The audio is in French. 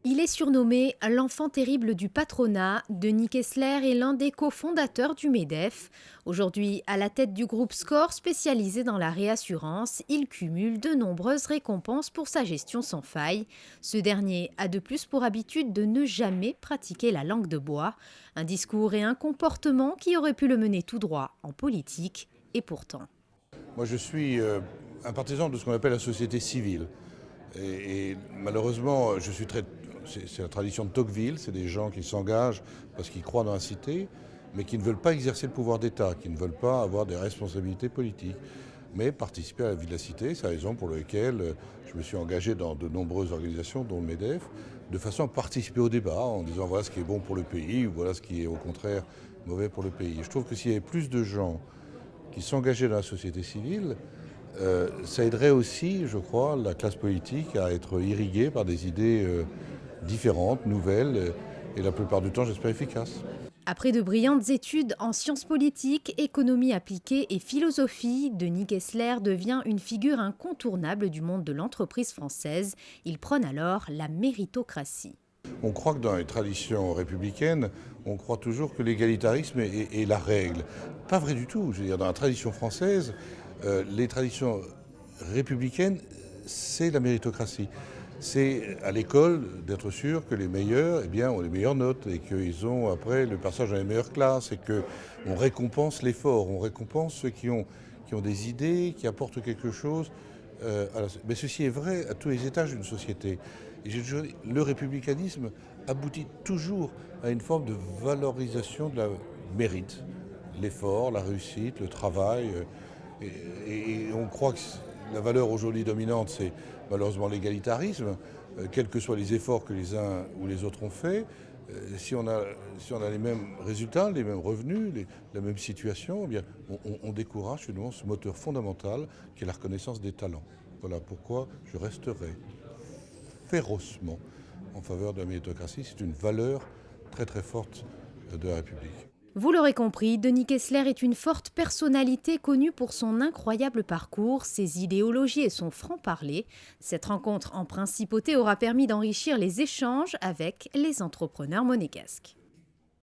Il est surnommé l'enfant terrible du patronat. Denis Kessler est l'un des cofondateurs du MEDEF. Aujourd'hui, à la tête du groupe SCOR spécialisé dans la réassurance, il cumule de nombreuses récompenses pour sa gestion sans faille. Ce dernier a de plus pour habitude de ne jamais pratiquer la langue de bois, un discours et un comportement qui auraient pu le mener tout droit en politique, et pourtant. Moi, je suis un partisan de ce qu'on appelle la société civile. Et malheureusement, c'est la tradition de Tocqueville, c'est des gens qui s'engagent parce qu'ils croient dans la cité, mais qui ne veulent pas exercer le pouvoir d'État, qui ne veulent pas avoir des responsabilités politiques, mais participer à la vie de la cité. C'est la raison pour laquelle je me suis engagé dans de nombreuses organisations, dont le MEDEF, de façon à participer au débat, en disant voilà ce qui est bon pour le pays, ou voilà ce qui est au contraire mauvais pour le pays. Et je trouve que s'il y avait plus de gens qui s'engageaient dans la société civile, ça aiderait aussi, je crois, la classe politique à être irriguée par des idées différentes, nouvelles, et la plupart du temps, j'espère, efficaces. Après de brillantes études en sciences politiques, économie appliquée et philosophie, Denis Kessler devient une figure incontournable du monde de l'entreprise française. Il prône alors la méritocratie. On croit que dans les traditions républicaines, on croit toujours que l'égalitarisme est la règle. Pas vrai du tout. Je veux dire, dans la tradition française, les traditions républicaines, c'est la méritocratie. C'est à l'école d'être sûr que les meilleurs ont les meilleures notes et qu'ils ont après le passage dans les meilleures classes et qu'on récompense l'effort, on récompense ceux qui ont des idées, qui apportent quelque chose. Mais ceci est vrai à tous les étages d'une société. Et le républicanisme aboutit toujours à une forme de valorisation de la mérite, l'effort, la réussite, le travail. Et on croit que la valeur aujourd'hui dominante, c'est malheureusement l'égalitarisme, quels que soient les efforts que les uns ou les autres ont faits. Si on a les mêmes résultats, les mêmes revenus, la même situation, eh bien, on décourage finalement ce moteur fondamental qui est la reconnaissance des talents. Voilà pourquoi je resterai férocement en faveur de la méritocratie. C'est une valeur très très forte de la République. Vous l'aurez compris, Denis Kessler est une forte personnalité connue pour son incroyable parcours, ses idéologies et son franc-parler. Cette rencontre en principauté aura permis d'enrichir les échanges avec les entrepreneurs monégasques.